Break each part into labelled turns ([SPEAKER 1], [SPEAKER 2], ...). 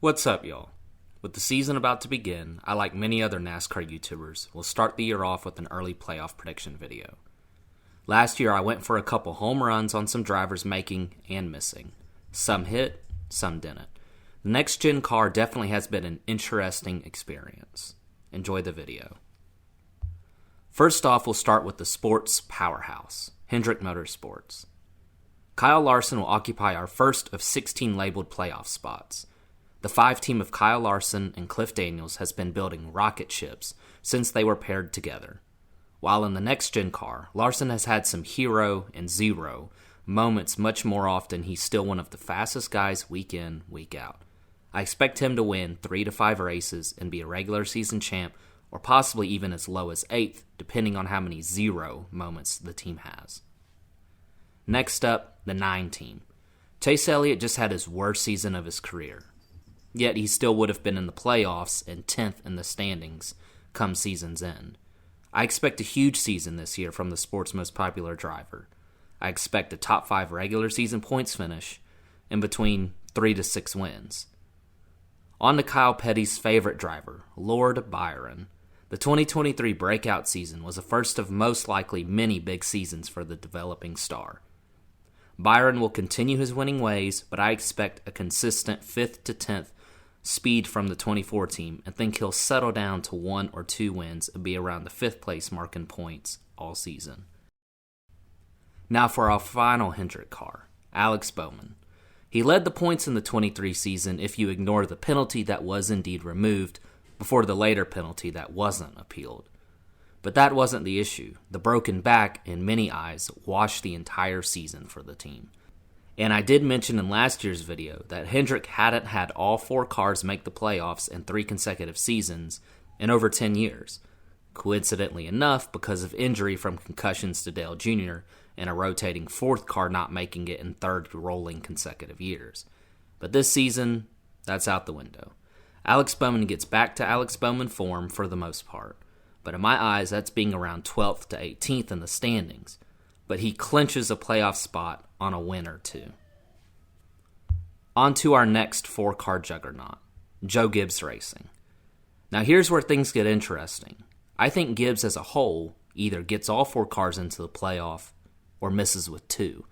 [SPEAKER 1] What's up, y'all? With the season about to begin, I, like many other NASCAR YouTubers, will start the year off with an early playoff prediction video. Last year, I went for a couple home runs on some drivers making and missing. Some hit, some didn't. The next-gen car definitely has been an interesting experience. Enjoy the video. First off, we'll start with the sports powerhouse, Hendrick Motorsports. Kyle Larson will occupy our first of 16 labeled playoff spots. The 5 team of Kyle Larson and Cliff Daniels has been building rocket ships since they were paired together. While in the next-gen car, Larson has had some hero and zero moments much more often. He's still one of the fastest guys week in, week out. I expect him to win 3 to 5 races and be a regular season champ, or possibly even as low as 8th, depending on how many zero moments the team has. Next up, the 9 team. Chase Elliott just had his worst season of his career. Yet he still would have been in the playoffs and 10th in the standings come season's end. I expect a huge season this year from the sport's most popular driver. I expect a top 5 regular season points finish and between 3 to 6 wins. On to Kyle Petty's favorite driver, Lord Byron. The 2023 breakout season was the first of most likely many big seasons for the developing star. Byron will continue his winning ways, but I expect a consistent 5th to 10th speed from the 24 team and think he'll settle down to 1 or 2 wins and be around the 5th place mark in points all season. Now for our final Hendrick car, Alex Bowman. He led the points in the 23 season if you ignore the penalty that was indeed removed before the later penalty that wasn't appealed. But that wasn't the issue. The broken back, in many eyes, washed the entire season for the team. And I did mention in last year's video that Hendrick hadn't had all 4 cars make the playoffs in 3 consecutive seasons in over 10 years. Coincidentally enough, because of injury from concussions to Dale Jr. and a rotating 4th car not making it in 3rd rolling consecutive years. But this season, that's out the window. Alex Bowman gets back to Alex Bowman form for the most part. But in my eyes, that's being around 12th to 18th in the standings. But he clinches a playoff spot on a win or 2. On to our next 4-car juggernaut, Joe Gibbs Racing. Now here's where things get interesting. I think Gibbs as a whole either gets all 4 cars into the playoff or misses with 2.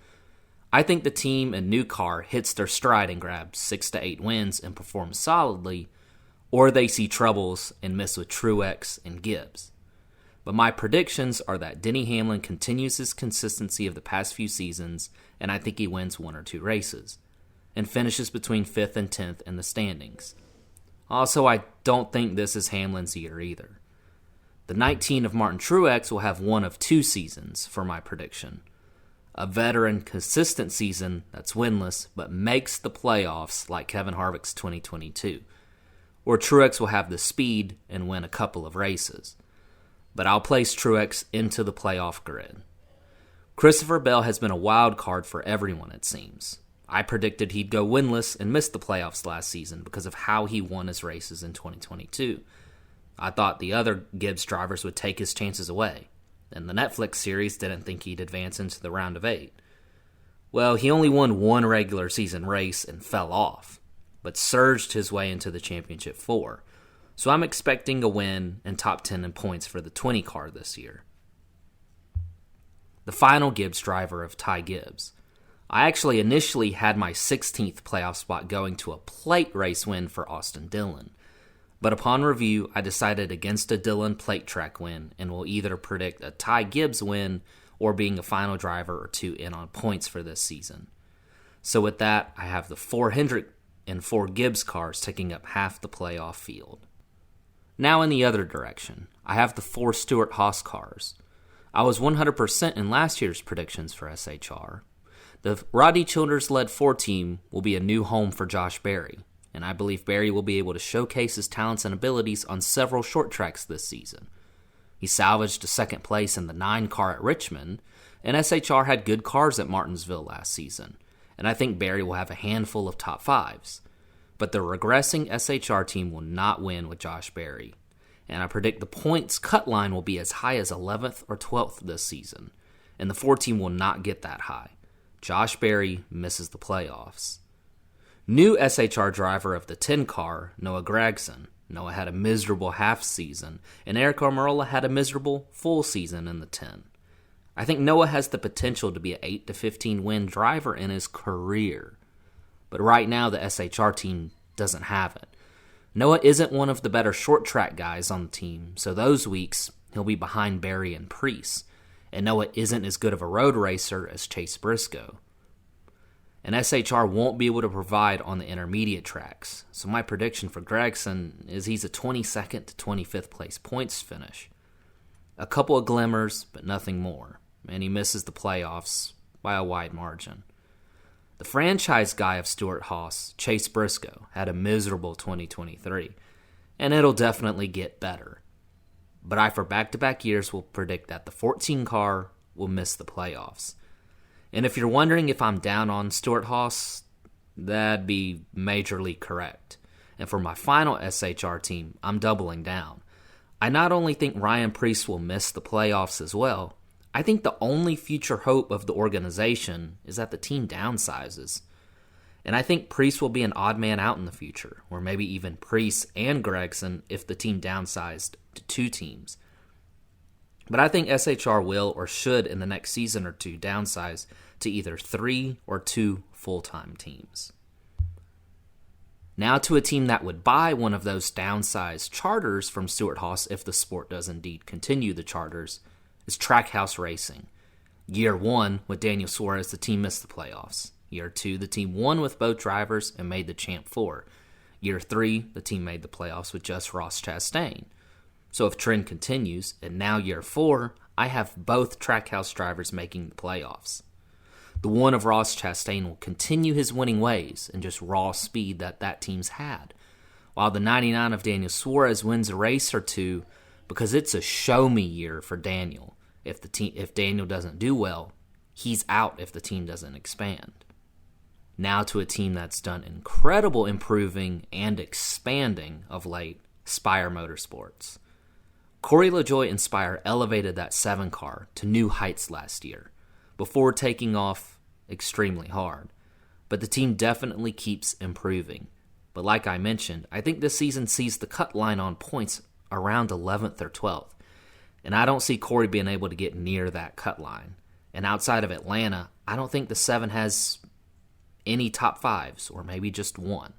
[SPEAKER 1] I think the team and new car hits their stride and grabs 6 to 8 wins and performs solidly, or they see troubles and miss with Truex and Gibbs. But my predictions are that Denny Hamlin continues his consistency of the past few seasons, and I think he wins 1 or 2 races, and finishes between 5th and 10th in the standings. Also, I don't think this is Hamlin's year either. The 19 of Martin Truex will have 1 of 2 seasons for my prediction. A veteran consistent season that's winless but makes the playoffs like Kevin Harvick's 2022. Or Truex will have the speed and win a couple of races. But I'll place Truex into the playoff grid. Christopher Bell has been a wild card for everyone, it seems. I predicted he'd go winless and miss the playoffs last season because of how he won his races in 2022. I thought the other Gibbs drivers would take his chances away, and the Netflix series didn't think he'd advance into the round of 8. Well, he only won 1 regular season race and fell off, but surged his way into the championship 4. So I'm expecting a win and top 10 in points for the 20 car this year. The final Gibbs driver of Ty Gibbs. I actually initially had my 16th playoff spot going to a plate race win for Austin Dillon. But upon review, I decided against a Dillon plate track win and will either predict a Ty Gibbs win or being a final driver or 2 in on points for this season. So with that, I have the 4 Hendrick and 4 Gibbs cars taking up half the playoff field. Now in the other direction, I have the 4 Stewart-Haas cars. I was 100% in last year's predictions for SHR. The Rodney Childers-led 4 team will be a new home for Josh Berry, and I believe Berry will be able to showcase his talents and abilities on several short tracks this season. He salvaged a 2nd place in the 9 car at Richmond, and SHR had good cars at Martinsville last season, and I think Berry will have a handful of top 5s. But the regressing SHR team will not win with Josh Berry, and I predict the points cut line will be as high as 11th or 12th this season, and the 4 team will not get that high. Josh Berry misses the playoffs. New SHR driver of the 10 car, Noah Gragson. Noah had a miserable half season, and Eric Almirola had a miserable full season in the 10. I think Noah has the potential to be an 8 to 15 win driver in his career. But right now, the SHR team doesn't have it. Noah isn't one of the better short track guys on the team, so those weeks he'll be behind Barry and Preece. And Noah isn't as good of a road racer as Chase Briscoe. And SHR won't be able to provide on the intermediate tracks. So my prediction for Gragson is he's a 22nd to 25th place points finish. A couple of glimmers, but nothing more. And he misses the playoffs by a wide margin. The franchise guy of Stewart-Haas, Chase Briscoe, had a miserable 2023. And it'll definitely get better. But I, for back-to-back years, will predict that the 14 car will miss the playoffs. And if you're wondering if I'm down on Stewart-Haas, that'd be majorly correct. And for my final SHR team, I'm doubling down. I not only think Ryan Preece will miss the playoffs as well, I think the only future hope of the organization is that the team downsizes. And I think Preece will be an odd man out in the future, or maybe even Preece and Gragson if the team downsized to 2 teams. But I think SHR will or should in the next season or 2 downsize to either 3 or 2 full-time teams. Now to a team that would buy one of those downsized charters from Stewart-Haas if the sport does indeed continue the charters, is Trackhouse Racing. Year 1, with Daniel Suarez, the team missed the playoffs. Year 2, the team won with both drivers and made the Champ 4. Year 3, the team made the playoffs with just Ross Chastain. So if trend continues, and now year 4, I have both Trackhouse drivers making the playoffs. The one of Ross Chastain will continue his winning ways and just raw speed that team's had, while the 99 of Daniel Suarez wins a race or 2 because it's a show-me year for Daniel. If Daniel doesn't do well, he's out if the team doesn't expand. Now to a team that's done incredible improving and expanding of late, Spire Motorsports. Corey LaJoie and Spire elevated that 7 car to new heights last year, before taking off extremely hard. But the team definitely keeps improving. But like I mentioned, I think this season sees the cut line on points around 11th or 12th. And I don't see Corey being able to get near that cut line. And outside of Atlanta, I don't think the 7 has any top 5s, or maybe just 1.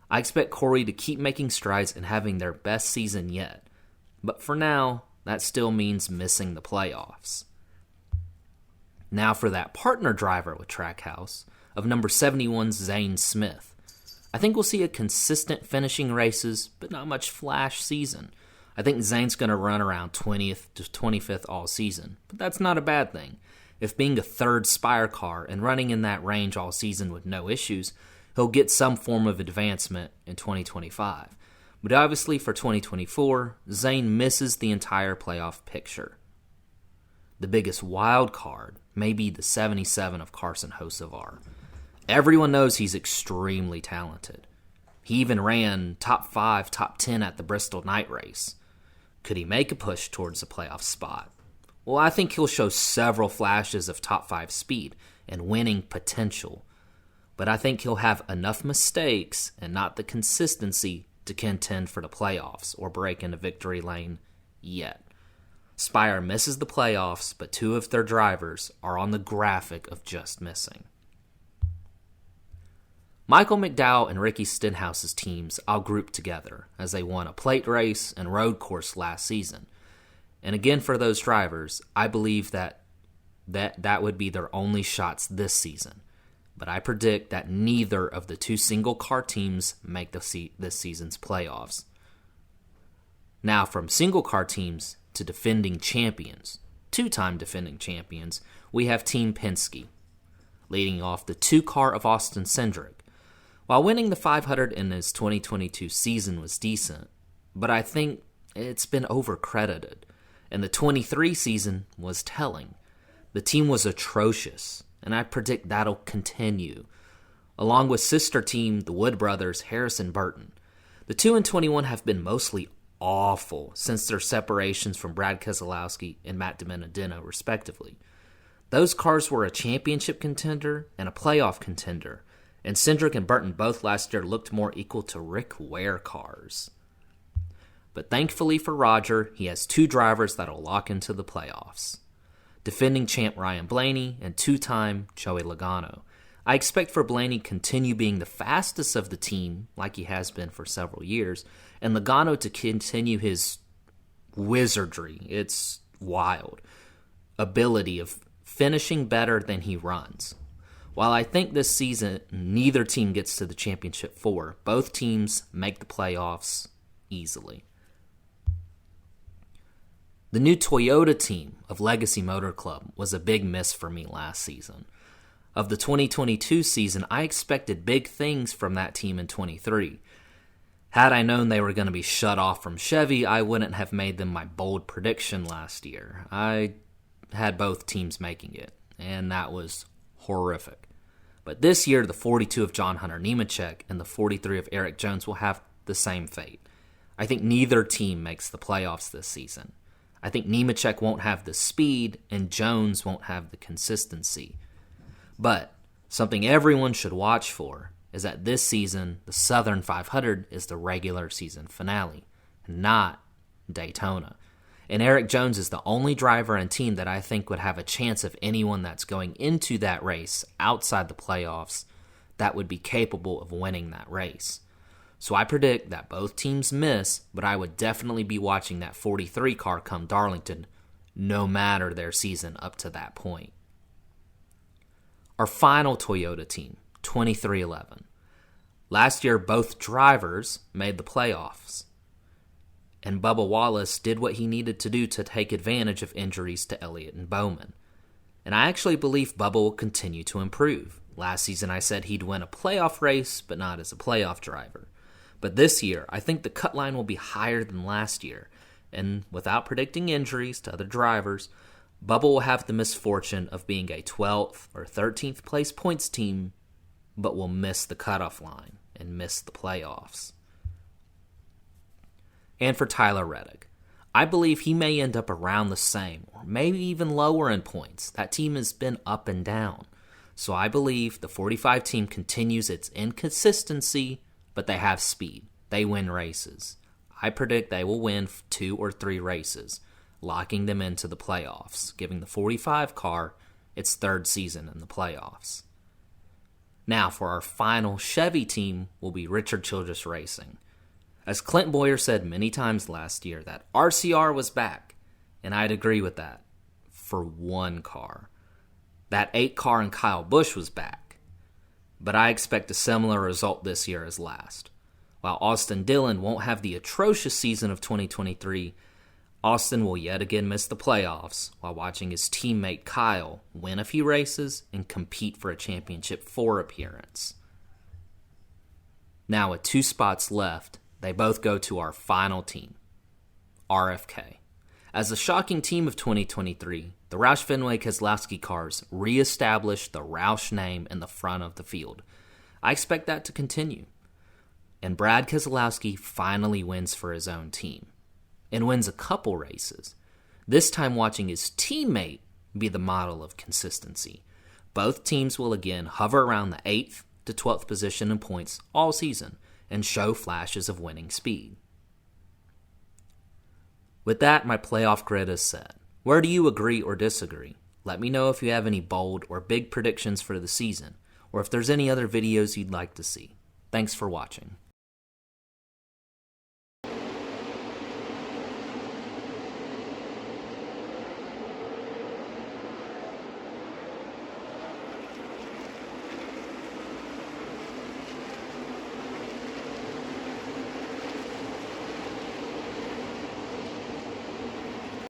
[SPEAKER 1] I expect Corey to keep making strides and having their best season yet. But for now, that still means missing the playoffs. Now for that partner driver with Trackhouse, of number 71's Zane Smith. I think we'll see a consistent finishing races, but not much flash season. I think Zane's going to run around 20th to 25th all season, but that's not a bad thing. If being a 3rd Spire car and running in that range all season with no issues, he'll get some form of advancement in 2025. But obviously for 2024, Zane misses the entire playoff picture. The biggest wild card may be the 77 of Carson Hocevar. Everyone knows he's extremely talented. He even ran top 5, top 10 at the Bristol night race. Could he make a push towards a playoff spot? Well, I think he'll show several flashes of top 5 speed and winning potential. But I think he'll have enough mistakes and not the consistency to contend for the playoffs or break into victory lane yet. Spire misses the playoffs, but 2 of their drivers are on the graphic of just missing. Michael McDowell and Ricky Stenhouse's teams I'll group together as they won a plate race and road course last season. And again, for those drivers, I believe that would be their only shots this season. But I predict that neither of the 2 single-car teams make this season's playoffs. Now, from single-car teams to defending champions, 2-time defending champions, we have Team Penske, leading off the 2-car of Austin Cindric. While winning the 500 in his 2022 season was decent, but I think it's been overcredited, and the 23 season was telling. The team was atrocious, and I predict that'll continue, along with sister team, the Wood brothers, Harrison Burton. The 2 and 21 have been mostly awful since their separations from Brad Keselowski and Matt DiBenedetto, respectively. Those cars were a championship contender and a playoff contender, and Cindric and Burton both last year looked more equal to Rick Ware cars. But thankfully for Roger, he has 2 drivers that'll lock into the playoffs. Defending champ Ryan Blaney and 2-time Joey Logano. I expect for Blaney to continue being the fastest of the team, like he has been for several years, and Logano to continue his wizardry, it's wild, ability of finishing better than he runs. While I think this season neither team gets to the championship 4, both teams make the playoffs easily. The new Toyota team of Legacy Motor Club was a big miss for me last season. Of the 2022 season, I expected big things from that team in 23. Had I known they were going to be shut off from Chevy, I wouldn't have made them my bold prediction last year. I had both teams making it, and that was horrific. But this year, the 42 of John Hunter Nemechek and the 43 of Eric Jones will have the same fate. I think neither team makes the playoffs this season. I think Nemechek won't have the speed, and Jones won't have the consistency. But something everyone should watch for is that this season, the Southern 500 is the regular season finale, not Daytona. And Eric Jones is the only driver and team that I think would have a chance of anyone that's going into that race outside the playoffs that would be capable of winning that race. So I predict that both teams miss, but I would definitely be watching that 43 car come Darlington, no matter their season up to that point. Our final Toyota team, 2311. Last year, both drivers made the playoffs, and Bubba Wallace did what he needed to do to take advantage of injuries to Elliott and Bowman. And I actually believe Bubba will continue to improve. Last season, I said he'd win a playoff race, but not as a playoff driver. But this year, I think the cut line will be higher than last year, and without predicting injuries to other drivers, Bubba will have the misfortune of being a 12th or 13th place points team, but will miss the cutoff line and miss the playoffs. And for Tyler Reddick, I believe he may end up around the same, or maybe even lower in points. That team has been up and down. So I believe the 45 team continues its inconsistency, but they have speed. They win races. I predict they will win 2 or 3 races, locking them into the playoffs, giving the 45 car its 3rd season in the playoffs. Now for our final Chevy team will be Richard Childress Racing. As Clint Boyer said many times last year, that RCR was back, and I'd agree with that, for 1 car. That 8 car and Kyle Busch was back, but I expect a similar result this year as last. While Austin Dillon won't have the atrocious season of 2023, Austin will yet again miss the playoffs while watching his teammate Kyle win a few races and compete for a championship 4 appearance. Now with 2 spots left, they both go to our final team, RFK. As the shocking team of 2023, the Roush Fenway Keselowski cars re-established the Roush name in the front of the field. I expect that to continue. And Brad Keselowski finally wins for his own team, and wins a couple races, this time watching his teammate be the model of consistency. Both teams will again hover around the 8th to 12th position in points all season, and show flashes of winning speed. With that, my playoff grid is set. Where do you agree or disagree? Let me know if you have any bold or big predictions for the season, or if there's any other videos you'd like to see. Thanks for watching.